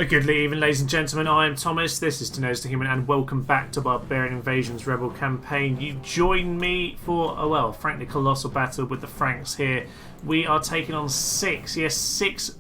Good evening, ladies and gentlemen. I am Thomas. This is To Nose the Human, and welcome back to Barbarian Invasion's Rebel campaign. You join me for a, well, frankly, colossal battle with the Franks here. We are taking on six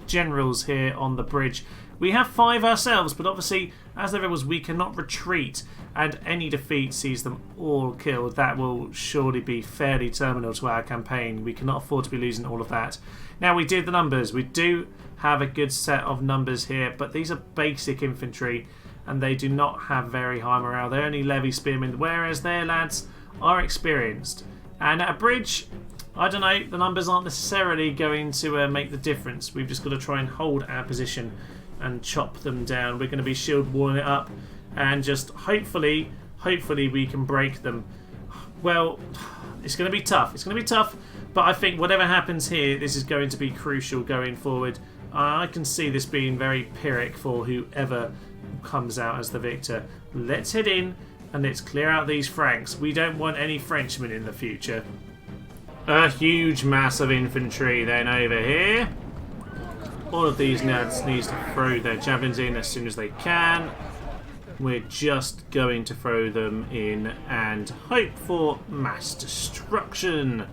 generals here on the bridge. We have 5 ourselves, but obviously, as the rebels, we cannot retreat, and any defeat sees them all killed. That will surely be fairly terminal to our campaign. We cannot afford to be losing all of that. Now, we did the numbers. We do have a good set of numbers here, but these are basic infantry, and they do not have very high morale. They're only levy spearmen, whereas their lads are experienced. And at a bridge, I don't know, the numbers aren't necessarily going to make the difference. We've just got to try and hold our position and chop them down. We're going to be shield walling it up, and just hopefully we can break them. Well, it's going to be tough. It's going to be tough, but I think whatever happens here, this is going to be crucial going forward. I can see this being very Pyrrhic for whoever comes out as the victor. Let's head in and let's clear out these Franks. We don't want any Frenchmen in the future. A huge mass of infantry then over here. All of these lads need to throw their javelins in as soon as they can. We're just going to throw them in and hope for mass destruction.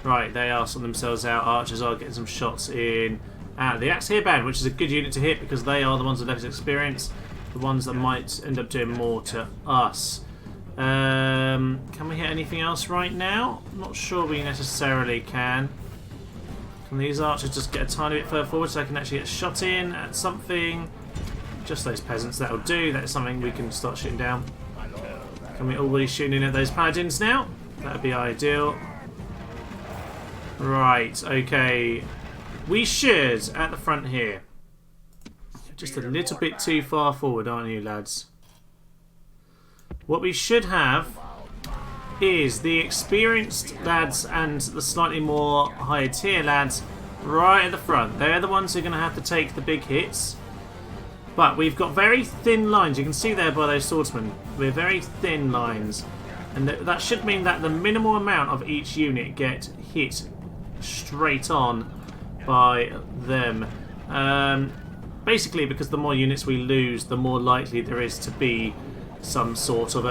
Right, they are sorting themselves out. Archers are getting some shots in. The Axe here band, which is a good unit to hit because they are the ones with less experience, the ones that might end up doing more to us. Can we hit anything else right now? I'm not sure we necessarily can. Can these archers just get a tiny bit further forward so I can actually get shot in at something? Just those peasants, that'll do. That's something we can start shooting down. Can we already shoot in at those paladins now? That'd be ideal. Right, okay. We should, at the front here. Just a little bit too far forward, aren't you, lads? What we should have is the experienced lads and the slightly more higher tier lads right at the front. They're the ones who are going to have to take the big hits. But we've got very thin lines. You can see there by those swordsmen. We're very thin lines. And that should mean that the minimal amount of each unit get hit straight on by them. Basically, because the more units we lose, the more likely there is to be some sort of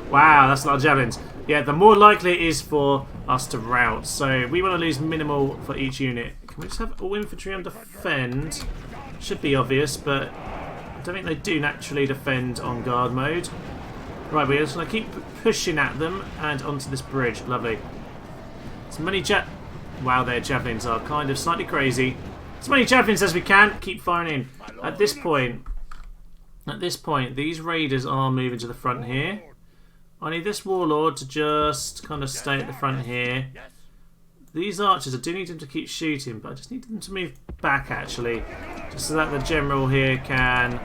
wow, that's a lot of javelins. Yeah, the more likely it is for us to rout. So we want to lose minimal for each unit. Can we just have all infantry on defend? Should be obvious, but I don't think they do naturally defend on guard mode. Right, we're just going to keep pushing at them and onto this bridge. Lovely. As many wow, their javelins are kind of slightly crazy. As many javelins as we can. Keep firing in. At this point, these raiders are moving to the front here. I need this warlord to just kind of stay at the front here. These archers, I do need them to keep shooting, but I just need them to move back, actually. Just so that the general here can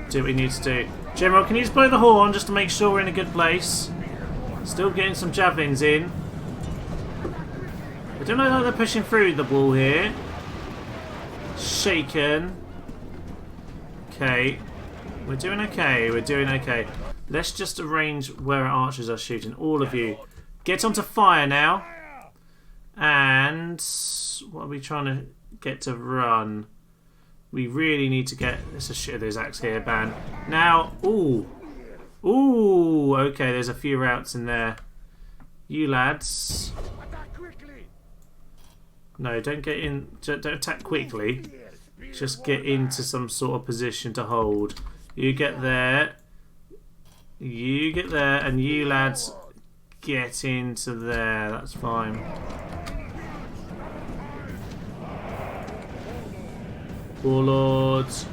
do what he needs to do. General, can you just blow the horn just to make sure we're in a good place? Still getting some javelins in. I don't know how they're pushing through the wall here. Shaken. Okay. We're doing okay. We're doing okay. Let's just arrange where our archers are shooting. All of you. Get onto fire now. And what are we trying to get to run? We really need to get... Let's just shoot those axe here, ban. Now, ooh. Ooh, okay, there's a few routes in there. You lads... No, don't get in. Don't attack quickly. Just get into some sort of position to hold. You get there. You get there, and you lads get into there. That's fine. Warlords.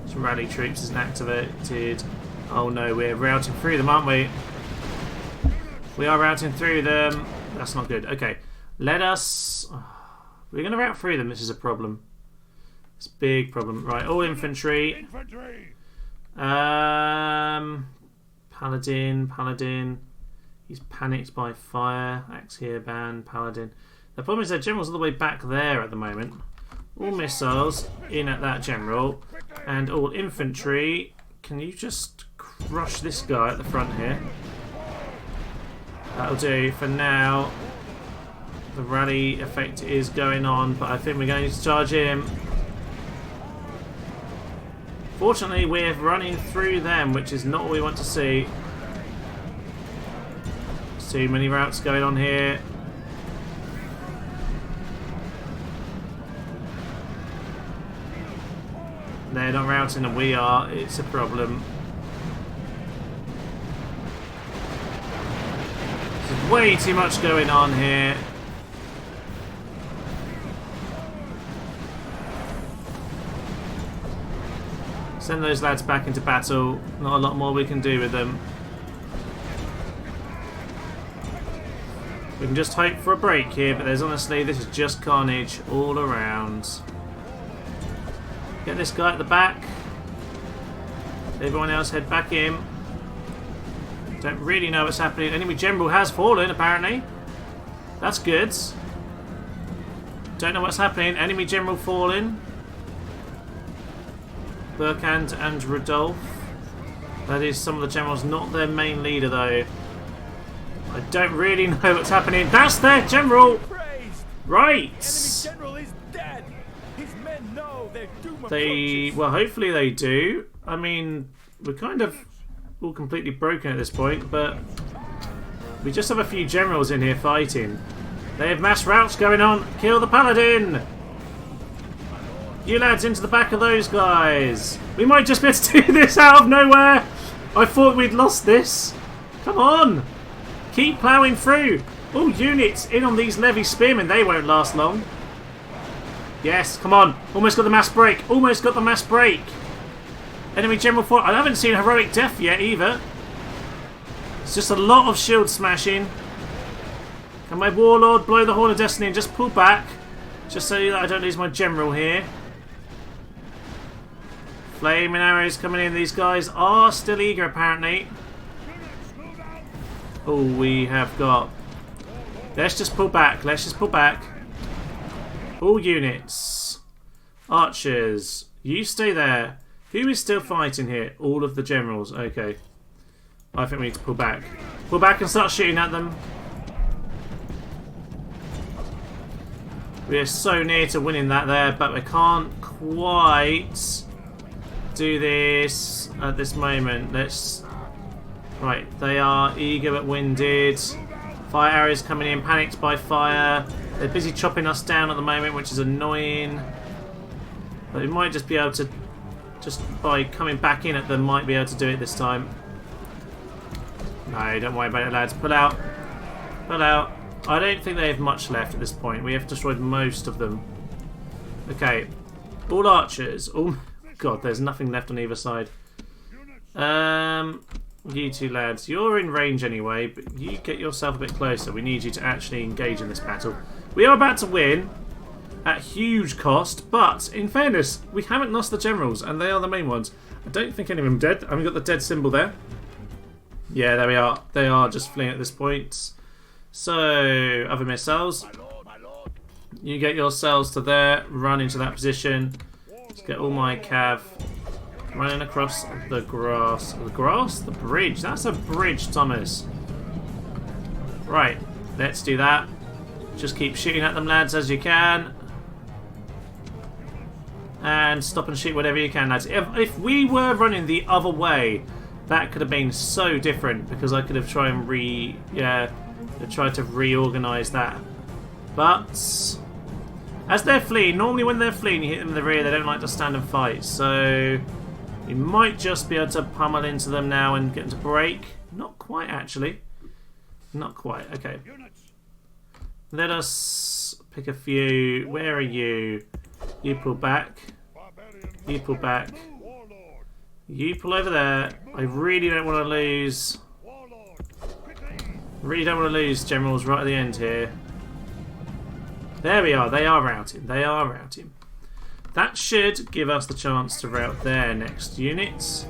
Some rally troops isn't activated. Oh no, we're routing through them, aren't we? We are routing through them. That's not good. Okay, let us. We're going to route through them. This is a problem. It's a big problem. Right, all infantry. Paladin. He's panicked by fire. Axe here, ban. Paladin. The problem is their general's all the way back there at the moment. All missiles in at that general. And all infantry. Can you just crush this guy at the front here? That'll do for now. The rally effect is going on, but I think we're going to charge him. Fortunately, we're running through them, which is not what we want to see. Too many routes going on here. They're not routing and we are. It's a problem. There's way too much going on here. Send those lads back into battle. Not a lot more we can do with them. We can just hope for a break here, but there's honestly, this is just carnage all around. Get this guy at the back. Everyone else head back in. Don't really know what's happening. Enemy general has fallen, apparently. That's good. Don't know what's happening. Enemy general fallen. Burkand and Rodolphe. That is some of the generals, not their main leader though. I don't really know what's happening. That's their general! Right! The enemy general is dead. His men know their doom approaches. Well, hopefully they do. I mean, we're kind of all completely broken at this point, but we just have a few generals in here fighting. They have mass routes going on. Kill the paladin! You lads into the back of those guys. We might just be able to do this out of nowhere. I thought we'd lost this. Come on. Keep ploughing through. All units in on these levy spearmen. They won't last long. Yes, come on. Almost got the mass break. Almost got the mass break. Enemy general fort. I haven't seen heroic death yet either. It's just a lot of shield smashing. Can my warlord blow the horn of destiny and just pull back? Just so that I don't lose my general here. Flaming arrows coming in. These guys are still eager apparently. Oh, we have got... Let's just pull back. Let's just pull back. All units. Archers. You stay there. Who is still fighting here? All of the generals. Okay. I think we need to pull back. Pull back and start shooting at them. We are so near to winning that there, but we can't quite do this at this moment. Let's... Right, they are eager but winded. Fire arrows coming in, panicked by fire. They're busy chopping us down at the moment, which is annoying. But we might just be able to, just by coming back in at them, might be able to do it this time. No, don't worry about it, lads. Pull out. Pull out. I don't think they have much left at this point. We have destroyed most of them. Okay. All archers. Oh, God, there's nothing left on either side. You two lads, you're in range anyway, but you get yourself a bit closer. We need you to actually engage in this battle. We are about to win at huge cost, but in fairness, we haven't lost the generals, and they are the main ones. I don't think any of them are dead. I've got the dead symbol there. Yeah, there we are. They are just fleeing at this point. So, other missiles. You get yourselves to there, run into that position. Let's get all my cav. Running across the grass. The grass? The bridge. That's a bridge, Thomas. Right. Let's do that. Just keep shooting at them, lads, as you can. And stop and shoot whatever you can, lads. If we were running the other way, that could have been so different, because I could have tried to reorganise that. But as they're fleeing, normally when they're fleeing, you hit them in the rear. They don't like to stand and fight. So you might just be able to pummel into them now and get them to break. Not quite, actually. Not quite. Okay. Let us pick a few. Where are you? You pull back. You pull back. You pull over there. I really don't want to lose. Really don't want to lose generals right at the end here. There we are. They are routing. They are routing. That should give us the chance to route their next units.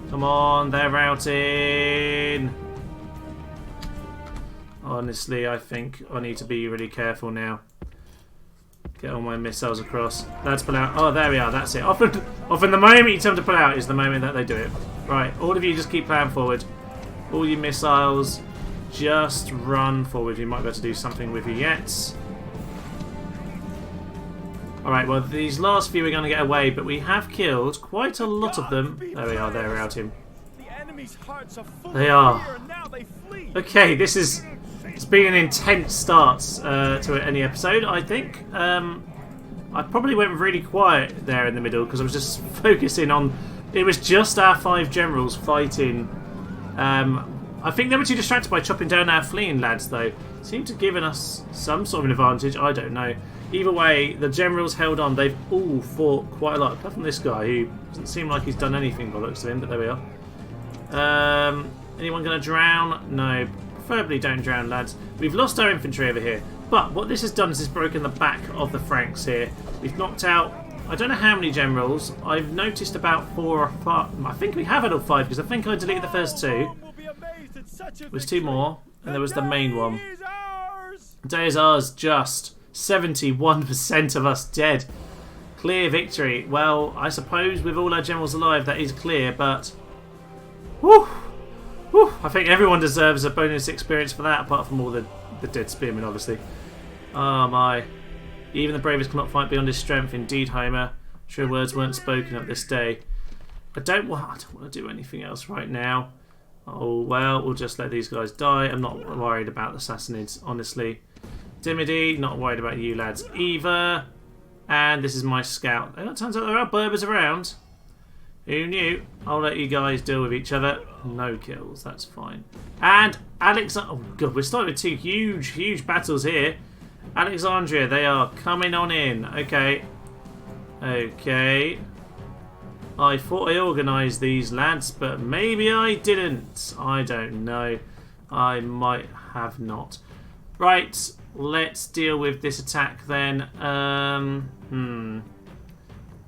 Come on, they're routing. Honestly, I think I need to be really careful now. Get all my missiles across. Let's pull out. Oh, there we are. That's it. Often the moment you tell them to pull out is the moment that they do it. Right, all of you just keep playing forward. All you missiles, just run forward. You might be able to do something with you yet. Alright, well, these last few are going to get away, but we have killed quite a lot of them. There we are, they're around him. The enemy's hearts are full They of are. fear, and now they flee. Okay, it's been an intense start to any episode, I think. I probably went really quiet there in the middle because I was just focusing on... It was just our 5 generals fighting. I think they were too distracted by chopping down our fleeing lads, though. Seemed to have given us some sort of an advantage, I don't know. Either way, the generals held on. They've all fought quite a lot, apart from this guy, who doesn't seem like he's done anything by the looks of him, but there we are. Anyone going to drown? No. Preferably don't drown, lads. We've lost our infantry over here. But what this has done is it's broken the back of the Franks here. We've knocked out, I don't know how many generals. I've noticed about 4 or 5. I think we have had all 5, because I think I deleted the first 2. There's 2 more, and there was the main one. The day is ours, just 71% of us dead. Clear victory. Well, I suppose with all our generals alive that is clear, but... Whew, whew, I think everyone deserves a bonus experience for that, apart from all the dead spearmen, obviously. Oh my. Even the bravest cannot fight beyond his strength. Indeed, Homer. True words weren't spoken at this day. I don't want to do anything else right now. Oh well, we'll just let these guys die. I'm not worried about the Sassanids, honestly. Dimity, not worried about you lads either. And this is my scout. Oh, it turns out there are Berbers around. Who knew? I'll let you guys deal with each other. No kills, that's fine. And oh god, we're starting with 2 huge battles here. Alexandria, they are coming on in. Okay. Okay. I thought I organised these lads, but maybe I didn't. I don't know. I might have not. Right, let's deal with this attack then.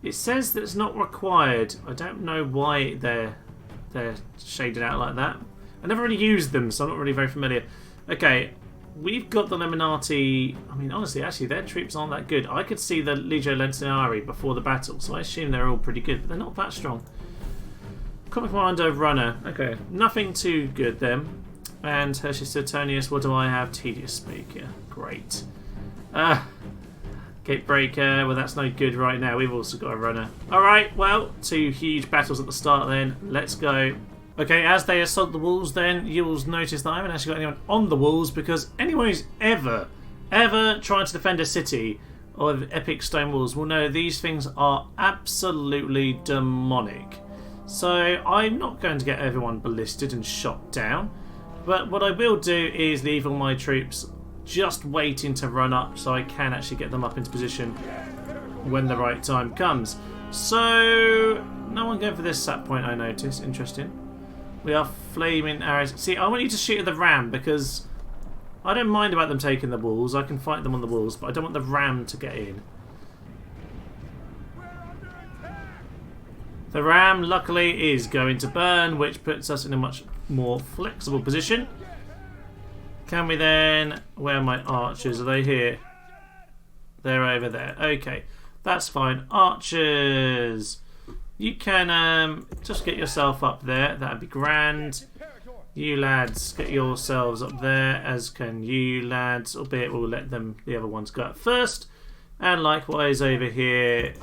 It says that it's not required. I don't know why they're shaded out like that. I never really used them, so I'm not really very familiar. Okay, we've got the Lemonati. I mean, honestly, actually, their troops aren't that good. I could see the Legio Lentinari before the battle, so I assume they're all pretty good, but they're not that strong. Common Commander Runner. Okay, nothing too good then. And Hershey Suetonius, what do I have? Tedious Speaker. Great. Gatebreaker, well that's no good right now. We've also got a runner. Alright, well, 2 huge battles at the start then. Let's go. Okay, as they assault the walls then, you'll notice that I haven't actually got anyone on the walls, because anyone who's ever tried to defend a city or epic stone walls will know these things are absolutely demonic. So I'm not going to get everyone ballisted and shot down, but what I will do is leave all my troops just waiting to run up so I can actually get them up into position when the right time comes. So no one going for this sap point, I notice. Interesting. We are flaming arrows. See, I want you to shoot at the ram, because I don't mind about them taking the walls. I can fight them on the walls, but I don't want the ram to get in. The ram, luckily, is going to burn, which puts us in a much more flexible position. Can we then... Where are my archers? Are they here? They're over there. Okay, that's fine. Archers! You can just get yourself up there. That'd be grand. You lads, get yourselves up there, as can you lads. Albeit we'll let them, the other ones go up first. And likewise over here,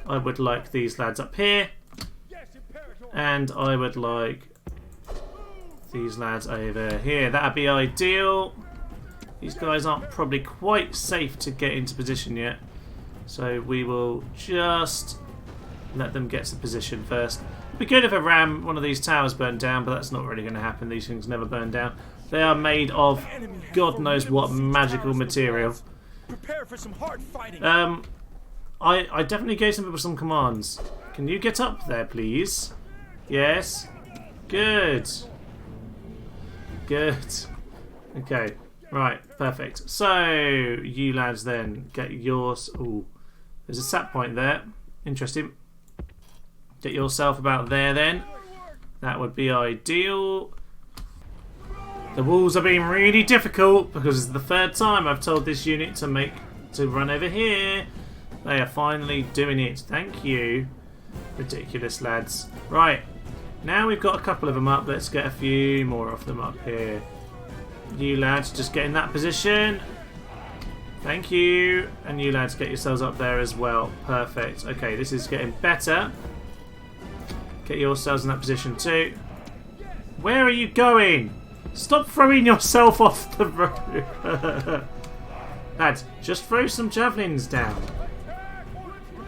I would like these lads up here. And I would like these lads over here. That'd be ideal. These guys aren't probably quite safe to get into position yet, so we will just let them get to position first. It'd be good if a ram, one of these towers burned down, but that's not really going to happen. These things never burn down. They are made of God knows what magical material. Prepare for some hard fighting. I definitely gave some people some commands. Can you get up there, please? Yes. Good. Good. Okay. Right. Perfect. So you lads then get yours. Ooh, there's a sap point there. Interesting. Get yourself about there then. That would be ideal. The walls are being really difficult because it's the 3rd time I've told this unit to run over here. They are finally doing it. Thank you. Ridiculous lads. Right. Now we've got a couple of them up. Let's get a few more of them up here. You lads, just get in that position. Thank you. And you lads, get yourselves up there as well. Perfect. Okay, this is getting better. Get yourselves in that position too. Where are you going? Stop throwing yourself off the road. Lads, just throw some javelins down.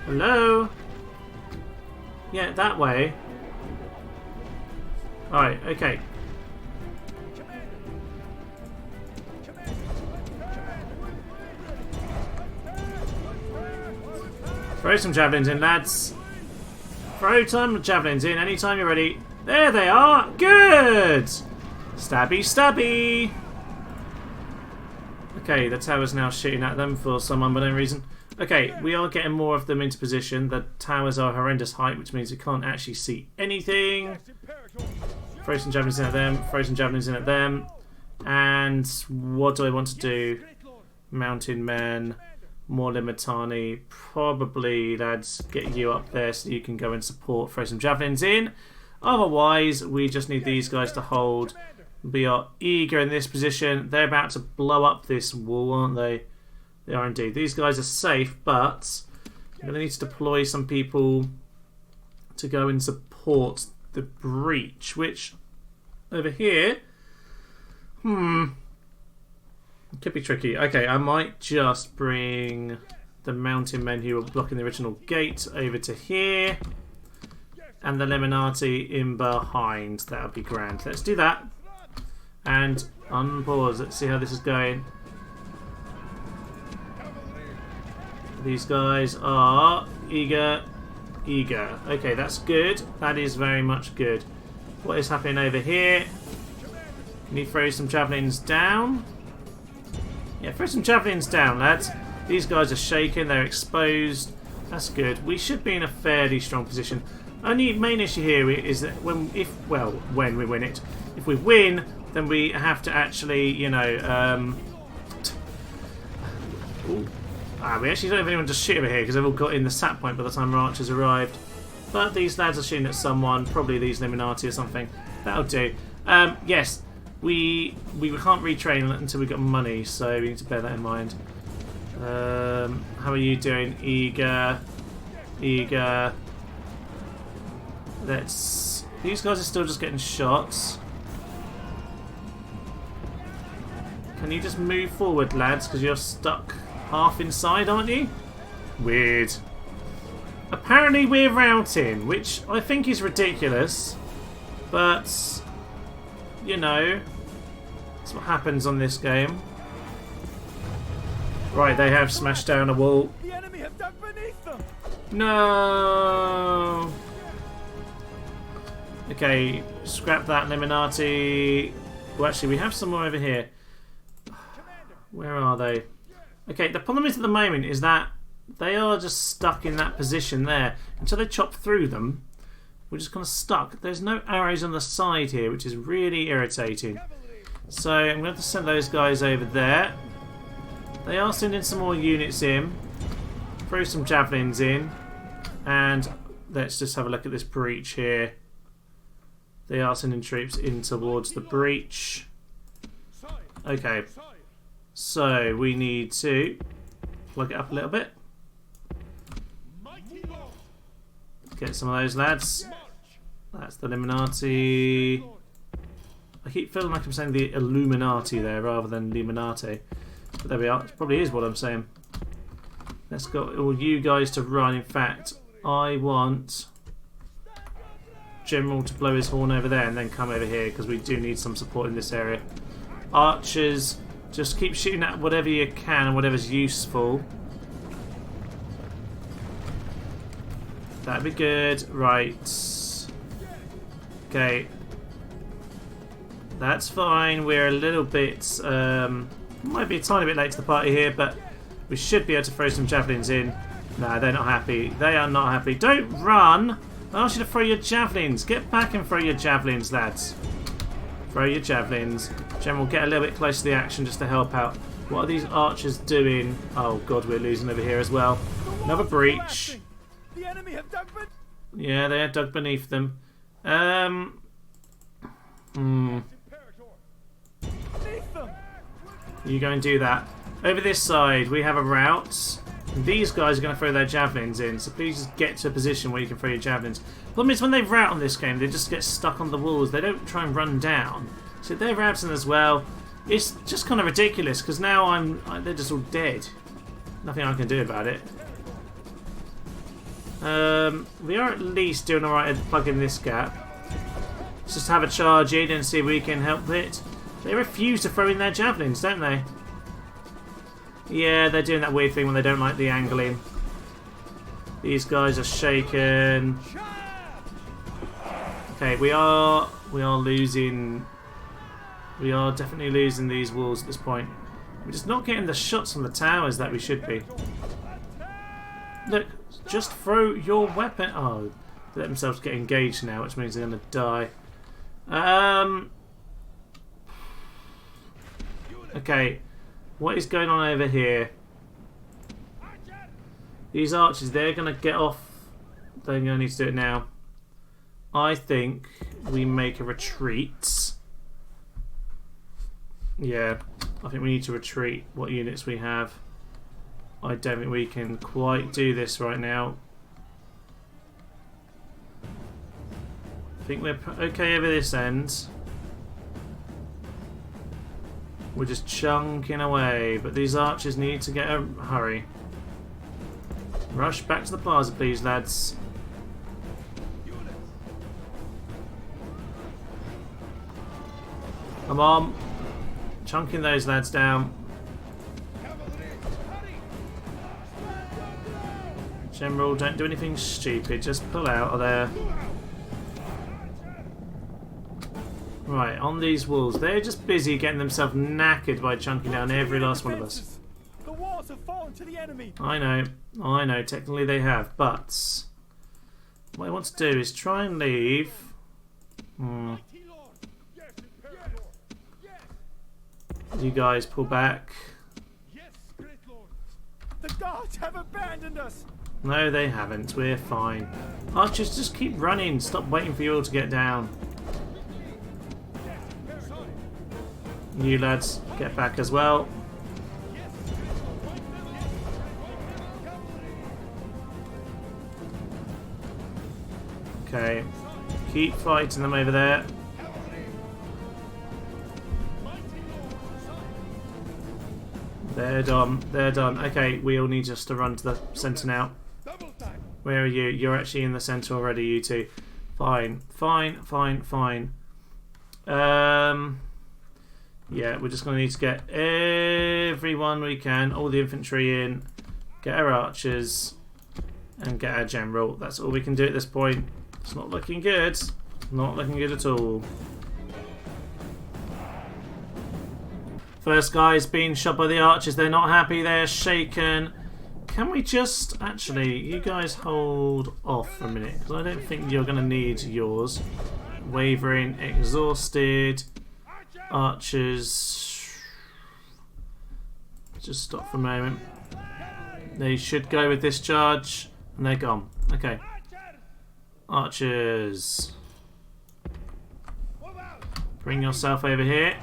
Hello? Yeah, that way. Alright, okay. Throw some javelins in, lads. Throw some javelins in anytime you're ready. There they are. Good. Stabby, stabby. Okay, the tower's now shooting at them for some unbeknown reason. Okay, we are getting more of them into position. The towers are horrendous height, which means we can't actually see anything. Throw some javelins in at them. Throw some javelins in at them. And what do I want to do? Mountain men. More Limitani. Probably, lads, get you up there so you can go and support. Throw some javelins in. Otherwise, we just need these guys to hold. We are eager in this position. They're about to blow up this wall, aren't they? They are indeed. These guys are safe, but I'm going to need to deploy some people to go and support the breach, which over here, could be tricky. Okay, I might just bring the mountain men who were blocking the original gate over to here, and the Lemonati in behind. That would be grand. Let's do that. And unpause. Let's see how this is going. These guys are eager. Okay, that's good. That is very much good. What is happening over here? Can you throw some javelins down? Yeah, throw some javelins down, lads. These guys are shaking. They're exposed. That's good. We should be in a fairly strong position. Only main issue here is that when we win it. If we win, then we have to actually, you know, we actually don't have anyone to shoot over here because they've all got in the sat point by the time our archers arrived. But these lads are shooting at someone, probably these Illuminati or something. That'll do. Yes, we can't retrain until we got money, so we need to bear that in mind. How are you doing? Eager. These guys are still just getting shots. Can you just move forward, lads? Because you're stuck half inside, aren't you? Weird. Apparently we're routing, which I think is ridiculous. But, you know, that's what happens on this game. Right, they have smashed down a wall. The enemy have dug beneath them. No. Okay, scrap that, Illuminati. Well, actually, we have some more over here. Where are they? Okay, the problem is at the moment is that they are just stuck in that position there. Until they chop through them, we're just kind of stuck. There's no arrows on the side here, which is really irritating. So I'm going to have to send those guys over there. They are sending some more units in. Throw some javelins in. And let's just have a look at this breach here. They are sending troops in towards the breach. Okay. So we need to plug it up a little bit. Get some of those lads. That's the Illuminati. I keep feeling like I'm saying the Illuminati there rather than Illuminati. But there we are. It probably is what I'm saying. Let's go all you guys to run. In fact, I want General to blow his horn over there and then come over here because we do need some support in this area. Archers, just keep shooting at whatever you can and whatever's useful. That'd be good. Right. Okay. That's fine. We're a little bit... might be a tiny bit late to the party here, but we should be able to throw some javelins in. No, they're not happy. They are not happy. Don't run! I asked you to throw your javelins. Get back and throw your javelins, lads. Throw your javelins. General, get a little bit close to the action just to help out. What are these archers doing? Oh, God, we're losing over here as well. Another breach. The enemy have dug Yeah, they are dug beneath them. You go and do that. Over this side, we have a route. These guys are going to throw their javelins in, so please just get to a position where you can throw your javelins. The problem is when they route on this game, they just get stuck on the walls. They don't try and run down. So if they're routing as well, it's just kind of ridiculous because now they're just all dead. Nothing I can do about it. We are at least doing alright at plugging this gap. Let's just have a charge in and see if we can help it. They refuse to throw in their javelins, don't they? Yeah, they're doing that weird thing when they don't like the angling. These guys are shaken. Okay, we are losing. We are definitely losing these walls at this point. We're just not getting the shots from the towers that we should be. Look, just throw your weapon. Oh, they let themselves get engaged now, which means they're going to die. Okay. What is going on over here? These archers, they're going to get off. They're going to need to do it now. I think we make a retreat. Yeah, I think we need to retreat. What units we have. I don't think we can quite do this right now. I think we're okay over this end. We're just chunking away, but these archers need to get a hurry. Rush back to the plaza, please, lads. Come on. Chunking those lads down. General, don't do anything stupid. Just pull out of there. Right, on these walls. They're just busy getting themselves knackered by chunking down every last one of us. The walls have fallen to the enemy. I know, technically they have, but what I want to do is try and leave. You guys pull back. Yes, great Lord. The gods have abandoned us. No, they haven't. We're fine. Archers, just keep running. Stop waiting for you all to get down. You lads, get back as well. Okay. Keep fighting them over there. They're done. They're done. Okay, we all need just to run to the centre now. Where are you? You're actually in the centre already, you two. Fine. Fine, fine, fine. Yeah, we're just going to need to get everyone we can, all the infantry in, get our archers, and get our general. That's all we can do at this point. It's not looking good. Not looking good at all. First guy's being shot by the archers. They're not happy. They're shaken. Can we just... Actually, you guys hold off for a minute, because I don't think you're going to need yours. Wavering, exhausted... Archers, just stop for a moment. They should go with this charge, and they're gone. Okay. Archers, bring yourself over here.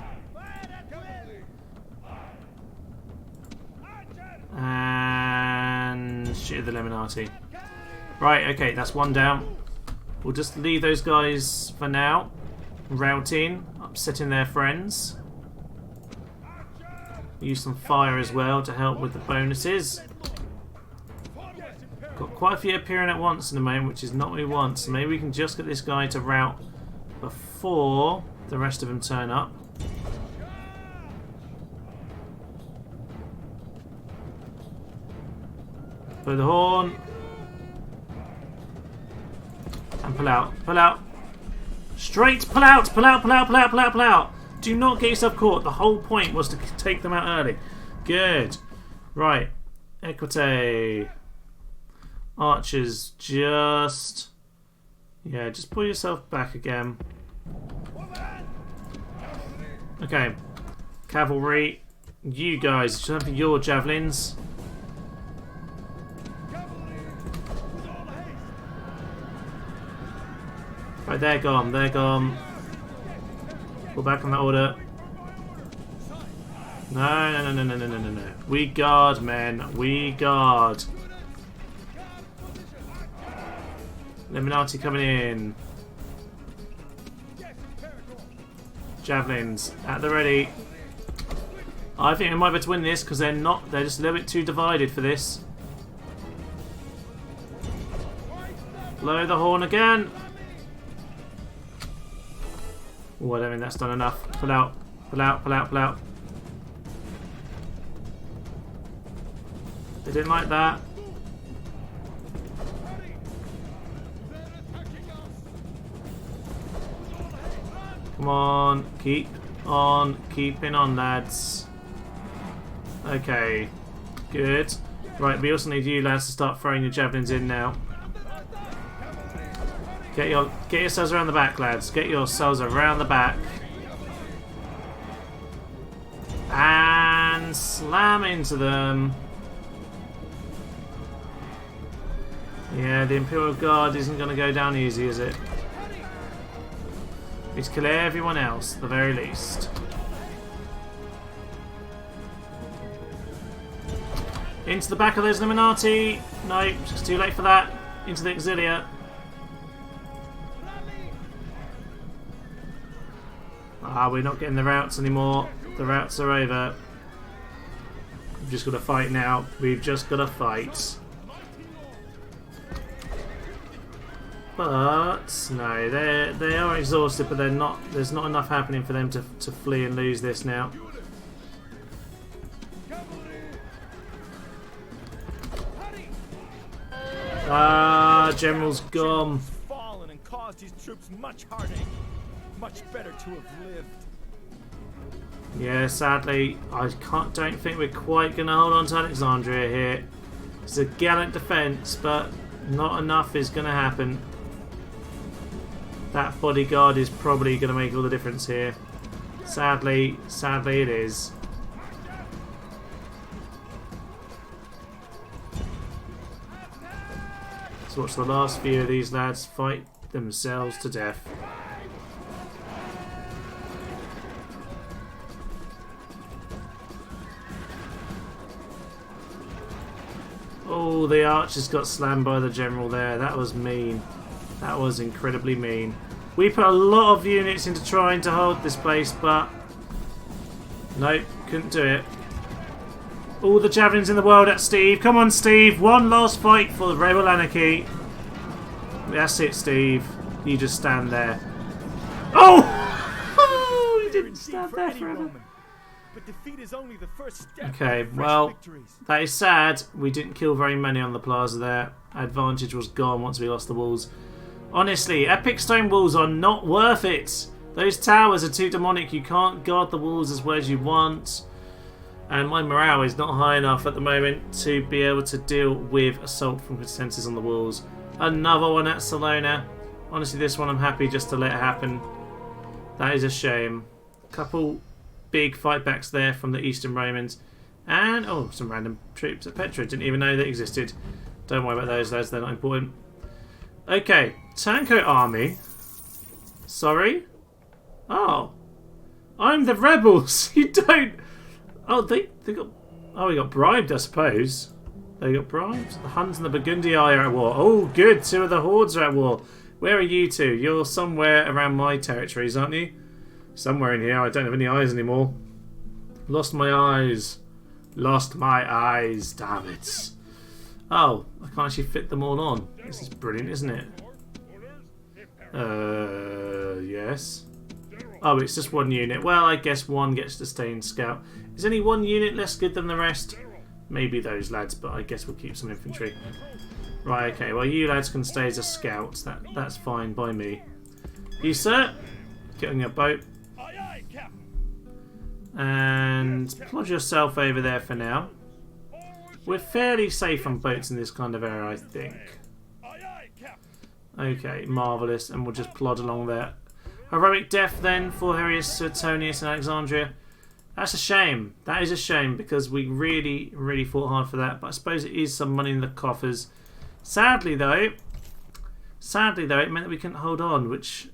And shoot the Lemonati. Right, okay, that's one down. We'll just leave those guys for now. Routing, upsetting their friends. Use some fire as well to help with the bonuses. Got quite a few appearing at once in the moment, which is not what we want. So maybe we can just get this guy to rout before the rest of them turn up. Blow the horn. And pull out. Pull out. Straight, pull out, pull out, pull out, pull out, pull out, pull out. Do not get yourself caught. The whole point was to take them out early. Good. Right. Equite. Archers, just... Yeah, just pull yourself back again. Okay. Cavalry. You guys, just have your javelins. Right, they're gone, they're gone. Pull back on that order. No, no, no, no, no, no, no, no. We guard, men. We guard. Illuminati coming in. Javelins at the ready. I think we might be able to win this because they're not. They're just a little bit too divided for this. Blow the horn again. Oh, I don't think that's done enough. Pull out. Pull out. Pull out. Pull out. They didn't like that. Come on. Keep on. Keeping on, lads. Okay. Good. Right, we also need you lads to start throwing your javelins in now. Get yourselves around the back, lads. Get yourselves around the back. And slam into them. Yeah, the Imperial Guard isn't going to go down easy, is it? Need to kill everyone else, at the very least. Into the back of those Illuminati. No, it's too late for that. Into the Auxilia. We're not getting the routes anymore. The routes are over. We've just got to fight now. We've just got to fight. But no, they are exhausted, but they're not. There's not enough happening for them to flee and lose this now. General's gone. Fallen and caused his troops much heartache. Much better to have lived. Yeah, sadly, I don't think we're quite going to hold on to Alexandria here. It's a gallant defence, but not enough is going to happen. That bodyguard is probably going to make all the difference here. Sadly it is. Let's watch the last few of these lads fight themselves to death. Oh, the archers got slammed by the general there. That was mean. That was incredibly mean. We put a lot of units into trying to hold this place, but nope, couldn't do it. All the javelins in the world at Steve. Come on, Steve. One last fight for the Rebel Anarchy. That's it, Steve. You just stand there. Oh! You didn't stand there forever. But defeat is only the first step. Okay, well, that is sad. We didn't kill very many on the plaza there. Advantage was gone once we lost the walls. Honestly, epic stone walls are not worth it. Those towers are too demonic. You can't guard the walls as well as you want. And my morale is not high enough at the moment to be able to deal with assault from consensus on the walls. Another one at Salona. Honestly, this one I'm happy just to let it happen. That is a shame. Couple big fightbacks there from the Eastern Romans. And, oh, some random troops at Petra. Didn't even know they existed. Don't worry about those, lads. They're not important. Okay, Turncoat Army. Sorry? Oh. I'm the rebels. You don't... Oh, they got... Oh, we got bribed, I suppose. They got bribed. The Huns and the Burgundy are at war. Oh, good. Two of the hordes are at war. Where are you two? You're somewhere around my territories, aren't you? Somewhere in here. I don't have any eyes anymore. Lost my eyes. Lost my eyes. Damn it. Oh, I can't actually fit them all on. This is brilliant, isn't it? Yes. Oh, it's just one unit. Well, I guess one gets to stay in scout. Is any one unit less good than the rest? Maybe those lads, but I guess we'll keep some infantry. Right, okay. Well, you lads can stay as a scout. That's fine by me. You, sir, get on your boat. And plod yourself over there for now. We're fairly safe on boats in this kind of area, I think. Okay, marvellous. And we'll just plod along there. Heroic death then for Herius Suetonius and Alexandria. That's a shame. That is a shame because we really, really fought hard for that. But I suppose it is some money in the coffers. Sadly though, it meant that we couldn't hold on, which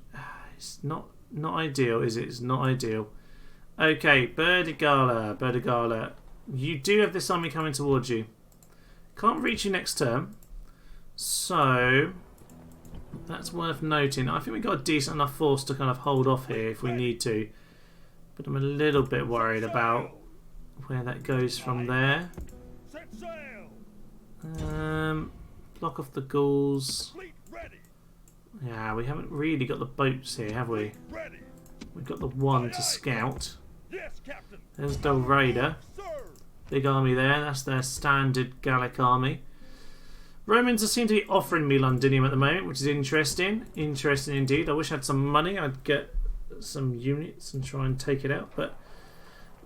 is not ideal, is it? It's not ideal. Okay, Burdigala, Burdigala. You do have this army coming towards you. Can't reach you next turn. So that's worth noting. I think we've got a decent enough force to kind of hold off here if we need to. But I'm a little bit worried about where that goes from there. Block off the Gauls. Yeah, we haven't really got the boats here, have we? We've got the one to scout. There's Del Raider. Big army there. That's their standard Gallic army. Romans seem to be offering me Londinium at the moment, which is interesting. Interesting indeed. I wish I had some money. I'd get some units and try and take it out. But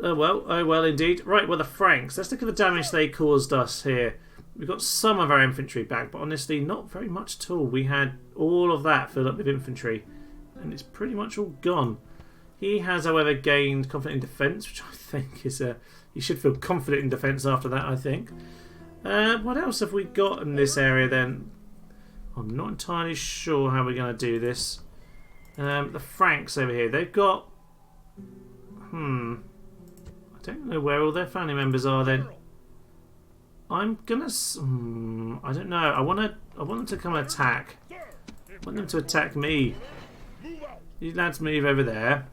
oh well indeed. Right, well the Franks. Let's look at the damage they caused us here. We've got some of our infantry back, but honestly not very much at all. We had all of that filled up with infantry, and it's pretty much all gone. He has, however, gained confident in defence, which I think is a... You should feel confident in defence after that, I think. What else have we got in this area then? I'm not entirely sure how we're going to do this. The Franks over here, they've got... I don't know where all their family members are then. I'm gonna... I don't know. I want them to come attack. I want them to attack me. These lads move over there.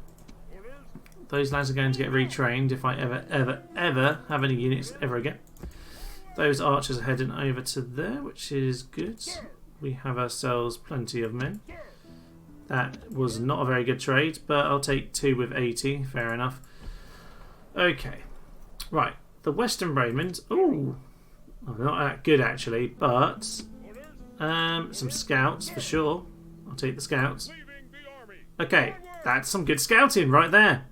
Those lads are going to get retrained if I ever have any units ever again. Those archers are heading over to there, which is good. We have ourselves plenty of men. That was not a very good trade, but I'll take 2 with 80. Fair enough. Okay. Right. The Western Romans. Ooh. Oh, not that good actually, but some scouts for sure. I'll take the scouts. Okay. That's some good scouting right there.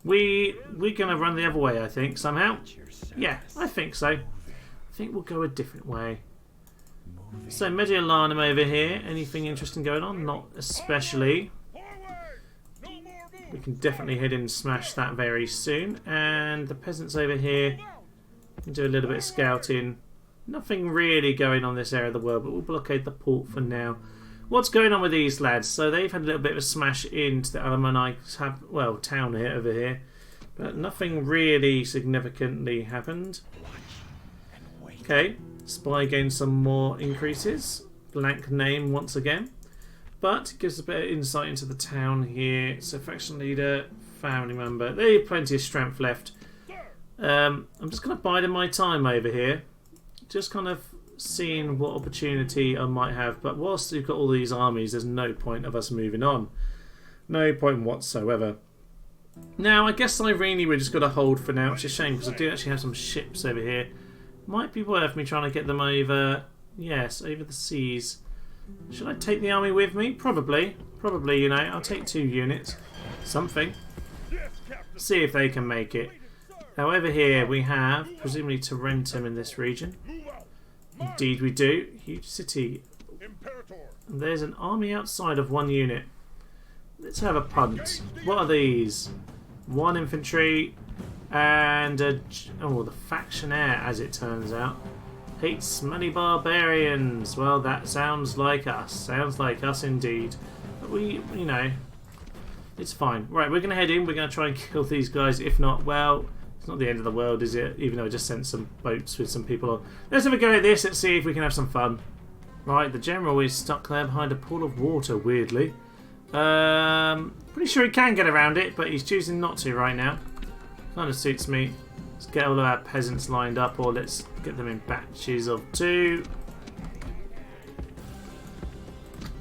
We're going to run the other way, I think, somehow. Yeah, I think so. I think we'll go a different way. So, Mediolanum over here. Anything interesting going on? Not especially. We can definitely head in and smash that very soon. And the peasants over here can do a little bit of scouting. Nothing really going on in this area of the world, but we'll blockade the port for now. What's going on with these lads? So they've had a little bit of a smash into the Alemanni town here over here, but nothing really significantly happened. Okay, Spy gained some more increases. Blank name once again, but it gives a bit of insight into the town here. So faction leader, family member. They have plenty of strength left. I'm just going to bide my time over here, just kind of seeing what opportunity I might have, but whilst we've got all these armies, there's no point of us moving on. No point whatsoever. Now, I guess Irene we're just got to hold for now, which is a shame because I do actually have some ships over here. Might be worth me trying to get them over, yes, over the seas. Should I take the army with me? Probably. Probably, you know, I'll take 2 units. Something. See if they can make it. Now, over here we have, presumably, Tarentum in this region. Indeed we do. Huge city. And there's an army outside of 1 unit. Let's have a punt. What are these? 1 infantry and the factionaire, as it turns out. Hates smelly barbarians. Well, that sounds like us. Sounds like us indeed. But we, you know, it's fine. Right, we're going to head in. We're going to try and kill these guys. If not, well... It's not the end of the world, is it? Even though I just sent some boats with some people on. Let's have a go at this. Let's see if we can have some fun. Right, the general is stuck there behind a pool of water, weirdly. Pretty sure he can get around it, but he's choosing not to right now. Kind of suits me. Let's get all of our peasants lined up, or let's get them in batches of 2.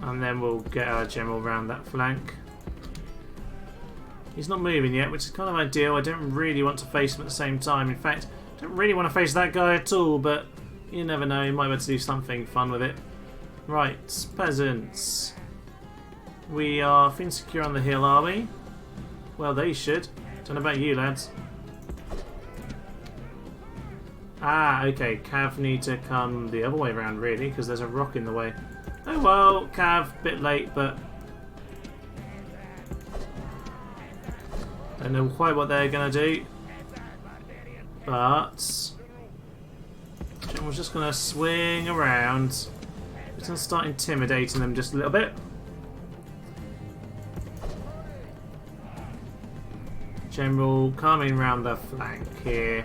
And then we'll get our general round that flank. He's not moving yet, which is kind of ideal. I don't really want to face him at the same time. In fact, I don't really want to face that guy at all, but you never know. You might be able to do something fun with it. Right, peasants. We are feeling secure on the hill, are we? Well, they should. Don't know about you, lads. Ah, okay. Cav need to come the other way around, really, because there's a rock in the way. Oh well, Cav, bit late, but... Don't know quite what they're going to do, but we're just going to swing around. We're going to start intimidating them just a little bit. General coming round the flank here.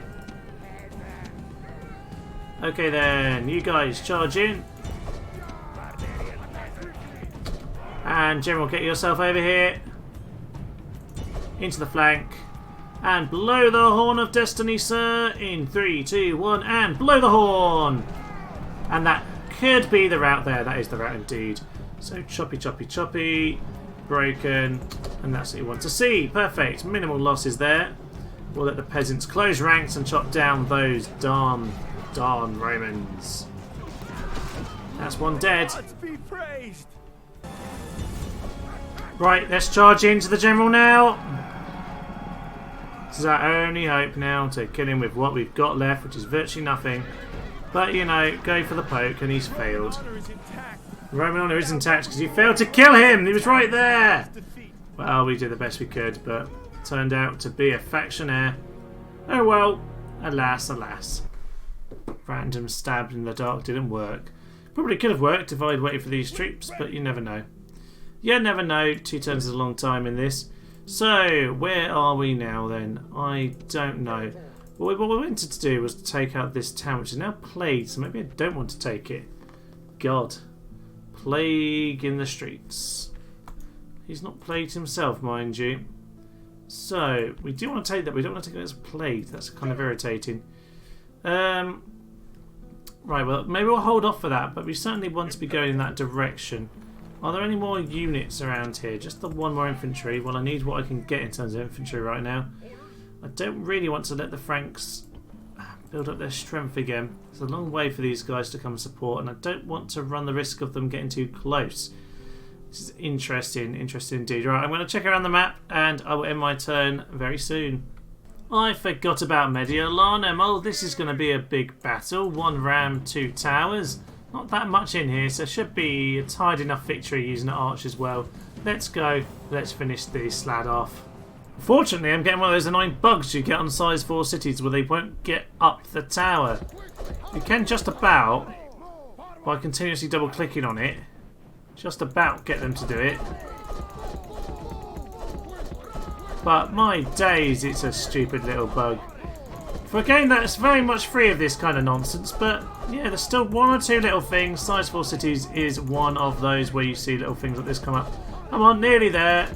Okay then, you guys charge in. And General, get yourself over here. Into the flank. And blow the horn of destiny, sir. In 3, 2, 1, and blow the horn. And that could be the route there. That is the route indeed. So choppy, choppy, choppy. Broken. And that's what you want to see. Perfect. Minimal losses there. We'll let the peasants close ranks and chop down those darn Romans. That's one dead. Gods be praised. Right, let's charge into the general now. This is our only hope now to kill him with what we've got left, which is virtually nothing. But, you know, go for the poke, and he's failed. Honor is intact. Roman honour is intact because you failed to kill him! He was right there! Defeat. Well, we did the best we could, but turned out to be a factionaire. Oh well, alas, alas. Random stab in the dark didn't work. Probably could have worked if I'd waited for these troops, but you never know. You never know. 2 turns is a long time in this. So, where are we now then? I don't know. What we wanted to do was to take out this town, which is now plagued, so maybe I don't want to take it. God. Plague in the streets. He's not plagued himself, mind you. So, we do want to take that. We don't want to take it as plagued. That's kind of irritating. Right, well, maybe we'll hold off for that, but we certainly want to be going in that direction. Are there any more units around here? Just the one more infantry. Well, I need what I can get in terms of infantry right now. I don't really want to let the Franks build up their strength again. It's a long way for these guys to come and support, and I don't want to run the risk of them getting too close. This is interesting, interesting indeed. Right, I'm going to check around the map, and I will end my turn very soon. I forgot about Mediolanum. Oh, this is going to be a big battle. 1 ram, 2 towers. Not that much in here, so it should be a tight enough victory using an arch as well. Let's go. Let's finish this lad off. Fortunately, I'm getting one of those annoying bugs you get on size 4 cities where they won't get up the tower. You can just about, by continuously double clicking on it, just about get them to do it. But my days, it's a stupid little bug. For a game that's very much free of this kind of nonsense, but yeah, there's still 1 or 2 little things. Size 4 cities is one of those where you see little things like this come up. Come on, nearly there.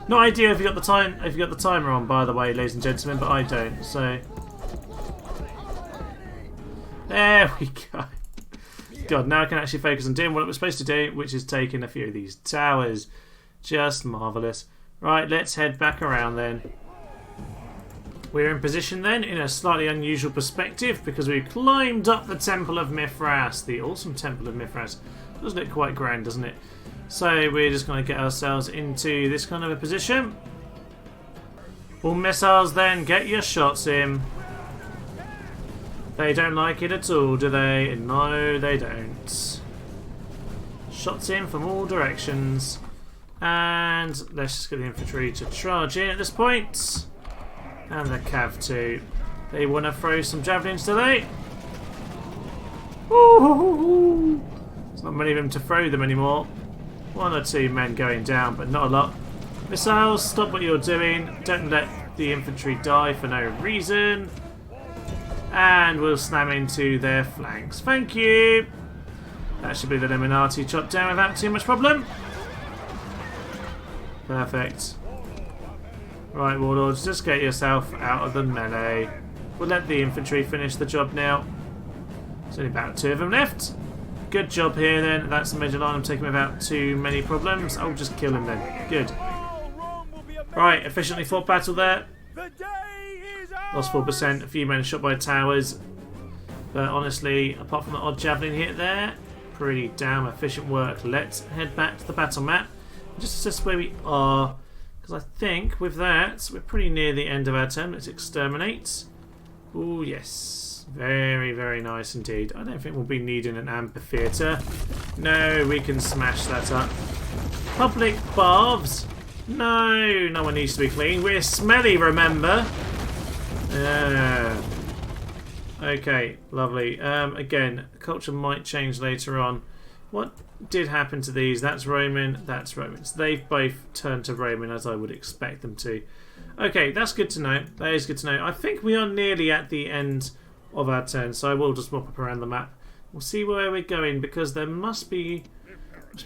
Not ideal if you got the timer on, by the way, ladies and gentlemen, but I don't. So there we go. God, now I can actually focus on doing what we're supposed to do, which is taking a few of these towers. Just marvellous. Right, let's head back around then. We're in position then, in a slightly unusual perspective, because we've climbed up the Temple of Mithras, the awesome Temple of Mithras. Doesn't it quite grand, doesn't it? So we're just going to get ourselves into this kind of a position. All missiles then, get your shots in. They don't like it at all, do they? No, they don't. Shots in from all directions. And let's just get the infantry to charge in at this point. And the cav too. They want to throw some javelins, do they? Ooh, there's not many of them to throw them anymore. 1 or 2 men going down, but not a lot. Missiles, stop what you're doing. Don't let the infantry die for no reason. And we'll slam into their flanks. Thank you. That should be the Lemonati chopped down without too much problem. Perfect. Right, warlords, just get yourself out of the melee. We'll let the infantry finish the job now. There's only about 2 of them left. Good job here then. That's the major line. I'm taking without too many problems. I'll just kill him then. Good. Right, efficiently fought battle there. Lost 4%. A few men shot by towers. But honestly, apart from the odd javelin hit there, pretty damn efficient work. Let's head back to the battle map. Just assess where we are. Because I think with that, we're pretty near the end of our turn. Let's exterminate. Oh yes. Very, very nice indeed. I don't think we'll be needing an amphitheatre. No, we can smash that up. Public baths? No, no one needs to be clean. We're smelly, remember? Okay, lovely. Again, culture might change later on. What did happen to these? That's Roman, that's Roman. So they've both turned to Roman as I would expect them to. Okay, that's good to know. That is good to know. I think we are nearly at the end of our turn, so I will just mop up around the map. We'll see where we're going, because there must be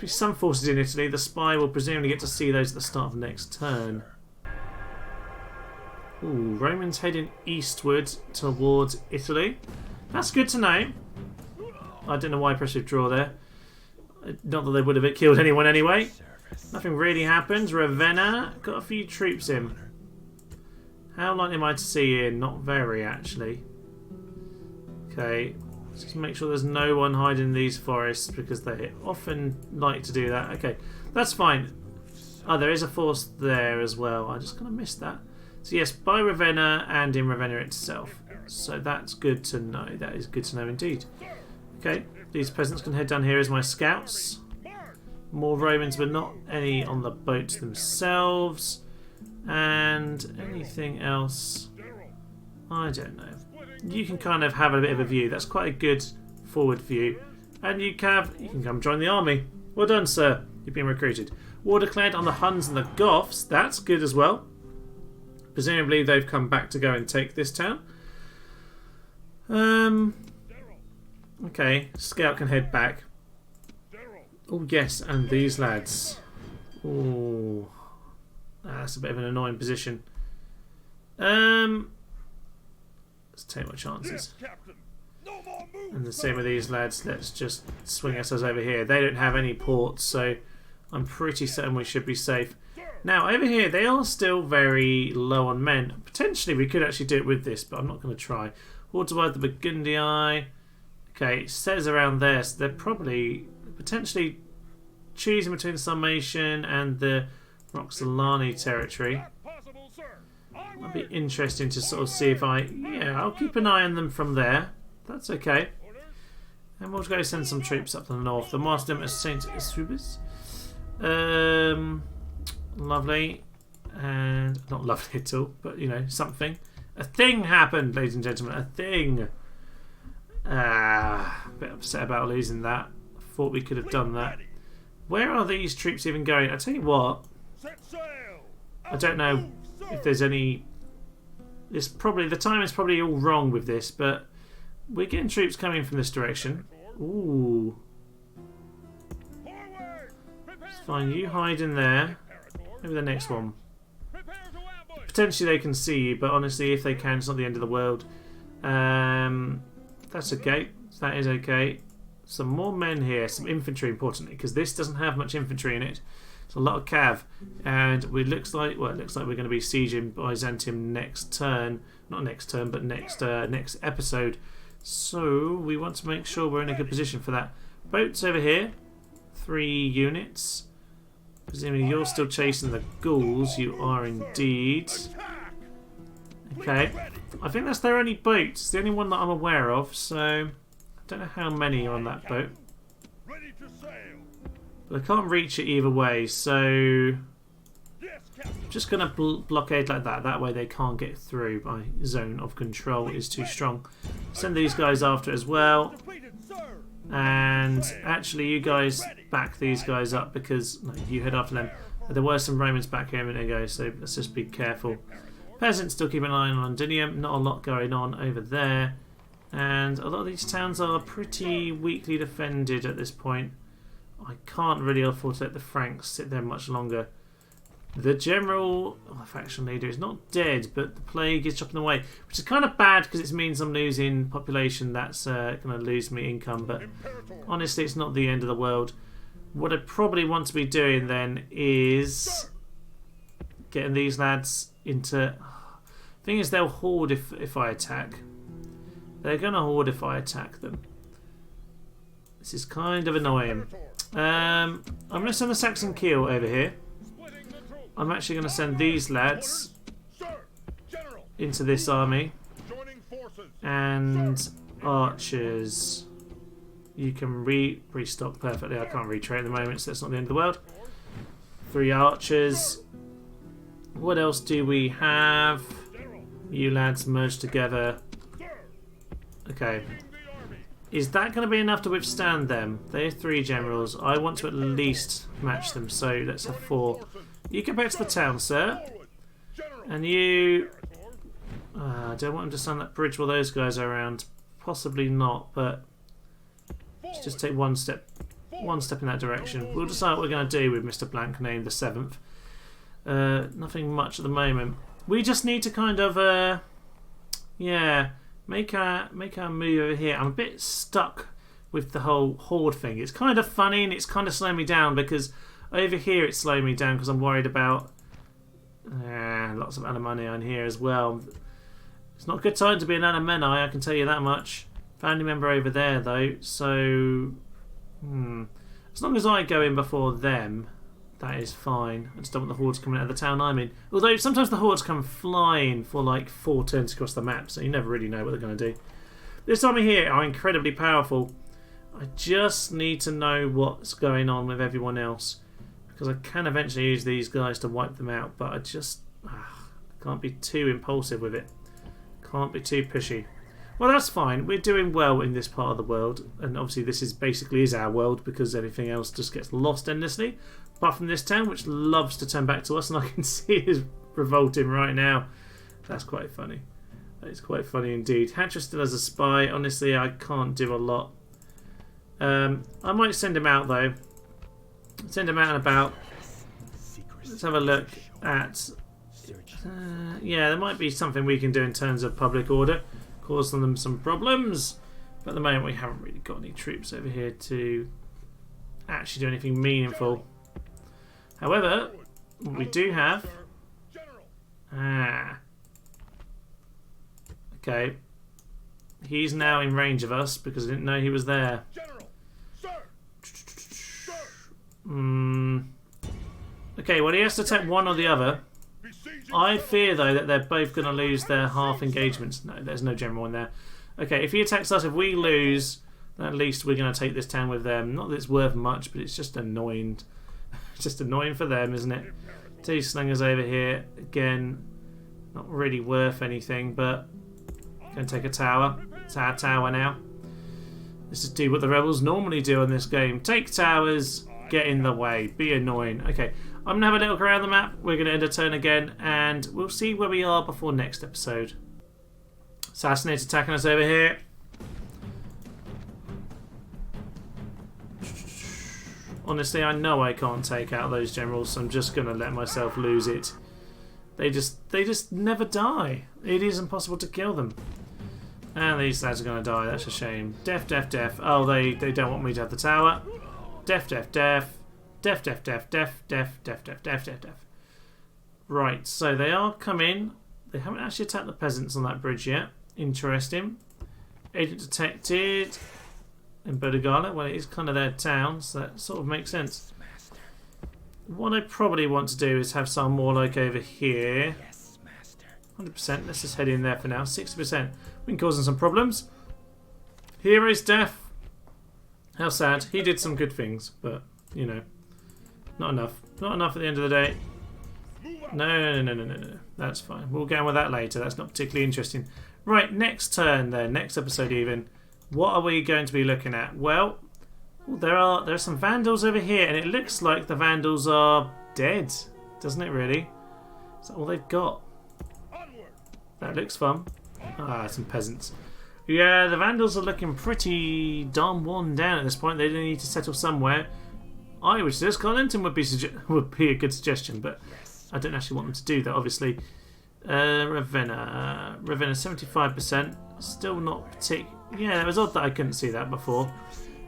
some forces in Italy. The spy will presumably get to see those at the start of the next turn. Ooh, Romans heading eastward towards Italy. That's good to know. I don't know why I pressed withdraw there. Not that they would have killed anyone anyway. Nothing really happens. Ravenna got a few troops in. How likely am I to see in? Not very, actually. Okay, let's just make sure there's no one hiding in these forests, because they often like to do that. Okay, that's fine. Oh, there is a force there as well. I just kind of missed that. So yes, by Ravenna and in Ravenna itself. So that's good to know. That is good to know indeed. Okay, these peasants can head down here as my scouts. More Romans, but not any on the boats themselves. And anything else? I don't know. You can kind of have a bit of a view. That's quite a good forward view. And you can come join the army. Well done, sir. You've been recruited. War declared on the Huns and the Goths. That's good as well. Presumably they've come back to go and take this town. Okay, Scout can head back. Oh yes, and these lads. Oh, that's a bit of an annoying position. Let's take my chances. And the same with these lads. Let's just swing ourselves over here. They don't have any ports, so I'm pretty certain we should be safe. Now, over here, they are still very low on men. Potentially, we could actually do it with this, but I'm not going to try. Waterwide the Burgundii. Okay, it says around there, so they're probably potentially choosing between the Sarmatian and the Roxolani territory. Might be interesting to sort of see if yeah, I'll keep an eye on them from there. That's okay. And we'll go send some troops up to the north. The Martyrdom of St. Estrubis. Lovely. And not lovely at all, but you know, something. A thing happened, ladies and gentlemen. A thing. A bit upset about losing that. Thought we could have done that. Where are these troops even going? I tell you what. I don't know if there's any. It's probably the time is probably all wrong with this, but we're getting troops coming from this direction. Ooh. It's fine. You hide in there. Maybe the next one. Potentially they can see you, but honestly, if they can, it's not the end of the world. That's okay. That is okay. Some more men here. Some infantry, importantly, because this doesn't have much infantry in it. It's a lot of cav, and it looks like we're going to be sieging Byzantium next turn. Not next turn, but next episode. So we want to make sure we're in a good position for that. Boats over here, 3 units. Presumably you're still chasing the ghouls. You are indeed. Okay, I think that's their only boat. It's the only one that I'm aware of. So I don't know how many are on that boat. But I can't reach it either way, so I'm just going to blockade like that. That way they can't get through. My zone of control is too strong. Send these guys after as well. And actually you guys back these guys up, because no, you head after them. There were some Romans back here a minute ago, so let's just be careful. Peasants still keep an eye on Londinium. Not a lot going on over there. And a lot of these towns are pretty weakly defended at this point. I can't really afford to let the Franks sit there much longer. The general faction leader is not dead, but the plague is chopping away, which is kind of bad because it means I'm losing population. That's going to lose me income, but honestly, it's not the end of the world. What I probably want to be doing then is getting these lads into. Thing is, they'll hoard if I attack. They're going to hoard if I attack them. This is kind of annoying. I'm going to send the Saxon Kiel over here. I'm actually going to send these lads into this army. And archers. You can restock perfectly. I can't retrain at the moment, so that's not the end of the world. 3 archers. What else do we have? You lads merge together. Okay. Is that going to be enough to withstand them? They're 3 generals. I want to at least match them, so let's have 4. You go back to the town, sir. And you... I don't want him to stand that bridge while those guys are around. Possibly not, but let's just take one step in that direction. We'll decide what we're going to do with Mr. Blank Name the 7th. Nothing much at the moment. We just need to kind of, yeah, make our move over here. I'm a bit stuck with the whole horde thing. It's kind of funny and it's kind of slowing me down because over here it's slowing me down because I'm worried about lots of Alemanni on here as well. It's not a good time to be an Alemanni, I can tell you that much. Family member over there though, so as long as I go in before them, that is fine. I just don't want the hordes coming out of the town I'm in. Although sometimes the hordes come flying for like 4 turns across the map, so you never really know what they're going to do. This army here are incredibly powerful. I just need to know what's going on with everyone else, because I can eventually use these guys to wipe them out, but I just can't be too impulsive with it. Can't be too pushy. Well, that's fine. We're doing well in this part of the world, and obviously this is basically our world because everything else just gets lost endlessly. Apart from this town, which loves to turn back to us, and I can see it is revolting right now. That's quite funny. That is quite funny indeed. Hatcher still has a spy. Honestly, I can't do a lot. I might send him out though. Send him out and about. Let's have a look at... yeah, there might be something we can do in terms of public order. Cause them some problems. But at the moment we haven't really got any troops over here to actually do anything meaningful. However, what we do have... okay. He's now in range of us because I didn't know he was there. Okay, well he has to take one or the other. I fear though that they're both going to lose their half engagements. No, there's no general in there. Okay, if he attacks us, if we lose, then at least we're going to take this town with them. Not that it's worth much, but it's just annoying. It's just annoying for them, isn't it? 2 slingers over here. Again, not really worth anything, but going to take a tower. It's our tower now. Let's just do what the rebels normally do in this game. Take towers, get in the way, be annoying. Okay, I'm going to have a little look around the map. We're going to end a turn again, and we'll see where we are before next episode. Assassinate's attacking us over here. Honestly, I know I can't take out those generals, so I'm just going to let myself lose it. They just never die. It is impossible to kill them. And these lads are going to die. That's a shame. Def, def, def. Oh, they don't want me to have the tower. Def, def, def. Def, def, def, def, def, def, def, def, def, def. Right, so they are coming. They haven't actually attacked the peasants on that bridge yet. Interesting. Agent detected in Bodegala. Well, it is kind of their town, so that sort of makes sense. What I probably want to do is have some more like over here. 100%. Let's just head in there for now. 60%. We've been causing some problems. Hero's death. How sad. He did some good things, but, you know, not enough. Not enough at the end of the day. No. That's fine. We'll get on with that later. That's not particularly interesting. Right, next turn then. Next episode even. What are we going to be looking at? Well, there are some Vandals over here, and it looks like the Vandals are dead. Doesn't it really? Is that all they've got? That looks fun. Ah, some peasants. Yeah, the Vandals are looking pretty darn worn down at this point. They need to settle somewhere. I would suggest Carlington would be a good suggestion, but I don't actually want them to do that, obviously. Ravenna 75%. Still not particular. Yeah, it was odd that I couldn't see that before.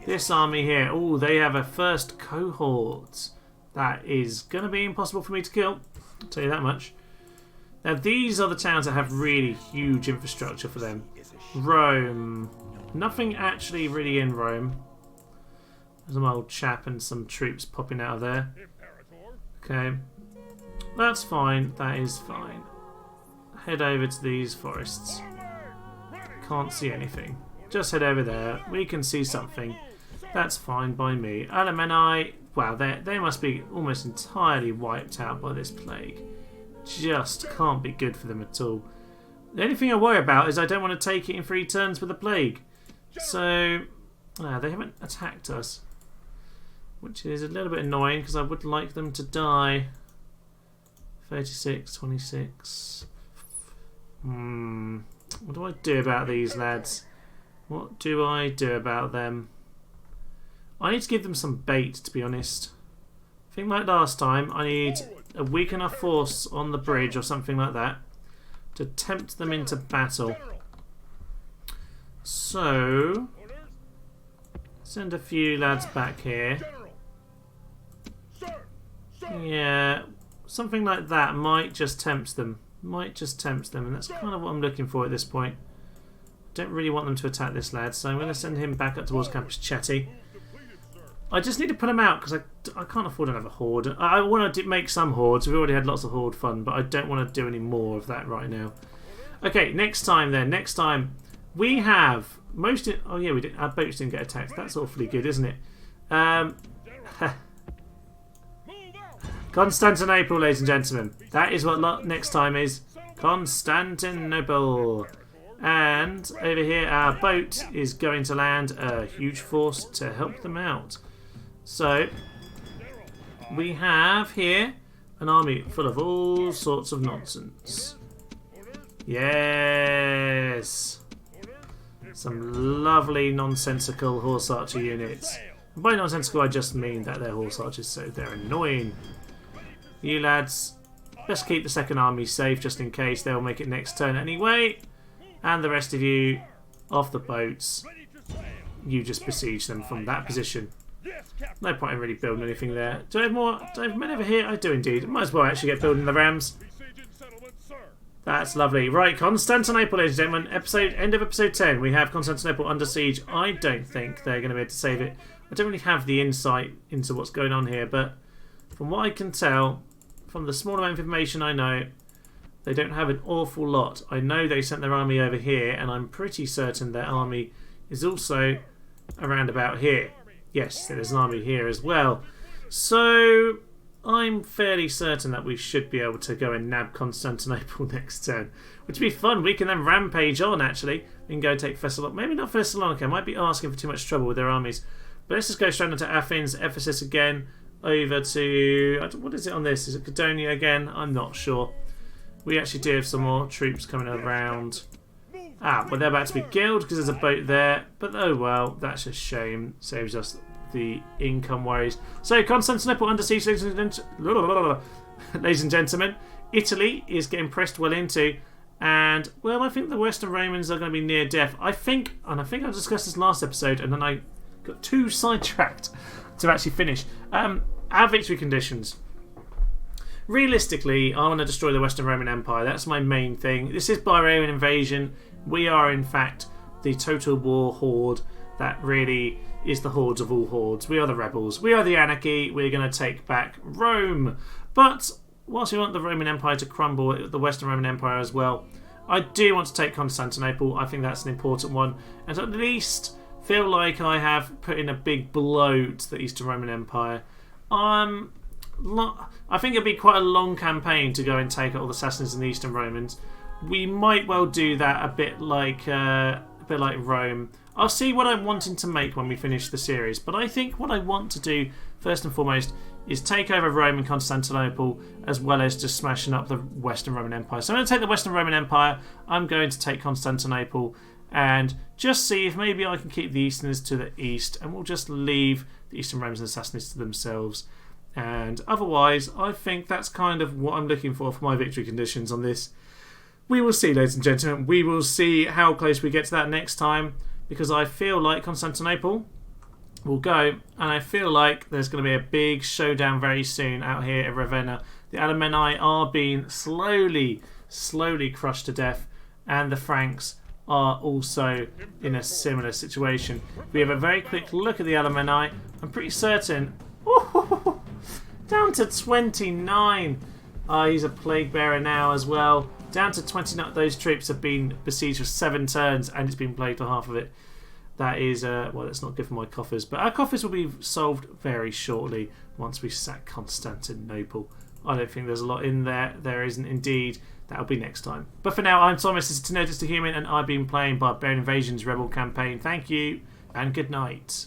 This army here, oh, they have a first cohort. That is going to be impossible for me to kill. I'll tell you that much. Now, these are the towns that have really huge infrastructure for them. Rome. Nothing actually really in Rome. There's an old chap and some troops popping out of there. Okay. That's fine. That is fine. Head over to these forests. Can't see anything. Just head over there. We can see something. That's fine by me. Alemanni, wow, they must be almost entirely wiped out by this plague. Just can't be good for them at all. The only thing I worry about is I don't want to take it in 3 turns with the plague. So, they haven't attacked us, which is a little bit annoying because I would like them to die. 36, 26. What do I do about these lads? What do I do about them? I need to give them some bait, to be honest. I think like last time, I need a weak enough force on the bridge or something like that to tempt them into battle. So, send a few lads back here. Yeah, something like that might just tempt them. And that's kind of what I'm looking for at this point. Don't really want them to attack this lad, so I'm going to send him back up towards Campus Chetty. I just need to put him out because I can't afford another horde. I want to make some hordes. We've already had lots of horde fun, but I don't want to do any more of that right now. Okay, next time then. Next time we have most. Oh yeah, we did. Our boats didn't get attacked. That's awfully good, isn't it? Constantinople, ladies and gentlemen. That is what next time is. Constantinople. And over here, our boat is going to land a huge force to help them out. So, we have here an army full of all sorts of nonsense. Yes! Some lovely nonsensical horse archer units. And by nonsensical, I just mean that they're horse archers, so they're annoying. You lads, let's keep the second army safe just in case they'll make it next turn anyway. And the rest of you, off the boats, you just besiege them from that position. No point in really building anything there. Do I have more? Do I have men over here? I do indeed. Might as well actually get building the rams. That's lovely. Right, Constantinople, ladies and gentlemen. End of episode 10. We have Constantinople under siege. I don't think they're going to be able to save it. I don't really have the insight into what's going on here, but from what I can tell, from the small amount of information I know, they don't have an awful lot. I know they sent their army over here, and I'm pretty certain their army is also around about here. Yes, there's an army here as well. So, I'm fairly certain that we should be able to go and nab Constantinople next turn. Which would be fun. We can then rampage on, actually. We can go take Thessalonica. Maybe not Thessalonica. I might be asking for too much trouble with their armies. But let's just go straight on to Athens, Ephesus again, over to... What is it on this? Is it Cadonia again? I'm not sure. We actually do have some more troops coming around. Well, they're about to be killed because there's a boat there. But oh well, that's a shame. Saves us the income worries. So, Constantinople under siege, ladies and gentlemen. Italy is getting pressed well into. And, well, I think the Western Romans are going to be near death. I think I discussed this last episode and then I got too sidetracked to actually finish. Our victory conditions. Realistically, I want to destroy the Western Roman Empire. That's my main thing. This is Barbarian invasion. We are, in fact, the total war horde that really is the hordes of all hordes. We are the rebels. We are the anarchy. We're going to take back Rome. But whilst we want the Roman Empire to crumble, the Western Roman Empire as well, I do want to take Constantinople. I think that's an important one. And at least feel like I have put in a big blow to the Eastern Roman Empire. I think it'd be quite a long campaign to go and take out all the Sassanids and the Eastern Romans. We might well do that a bit like Rome. I'll see what I'm wanting to make when we finish the series, but I think what I want to do first and foremost is take over Rome and Constantinople, as well as just smashing up the Western Roman Empire. So I'm going to take the Western Roman Empire. I'm going to take Constantinople and just see if maybe I can keep the Easterners to the east, and we'll just leave the Eastern Romans and Sassanids to themselves. And otherwise, I think that's kind of what I'm looking for my victory conditions on this. We will see, ladies and gentlemen. We will see how close we get to that next time, because I feel like Constantinople will go, and I feel like there's going to be a big showdown very soon out here at Ravenna. The Alemanni are being slowly crushed to death, and the Franks are also in a similar situation. We have a very quick look at the Alemanni. I'm pretty certain... down to 29. He's a plague bearer now as well. Down to 29. Those troops have been besieged for 7 turns, and it's been plagued for half of it. That is, well, that's not good for my coffers. But our coffers will be solved very shortly once we sack Constantinople. I don't think there's a lot in there. There isn't indeed. That'll be next time. But for now, I'm Thomas, this is To Know Just a Human, and I've been playing Barbarian Invasion's Rebel campaign. Thank you, and good night.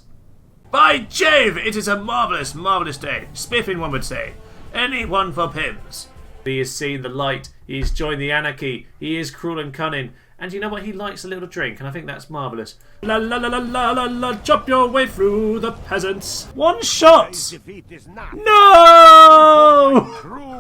By Jove, it is a marvellous, marvellous day. Spiffing, one would say. Anyone for Pims. He has seen the light, he's joined the anarchy, he is cruel and cunning, and you know what, he likes a little drink, and I think that's marvellous. La la la la la la la, chop your way through the peasants. One shot! Defeat is not No!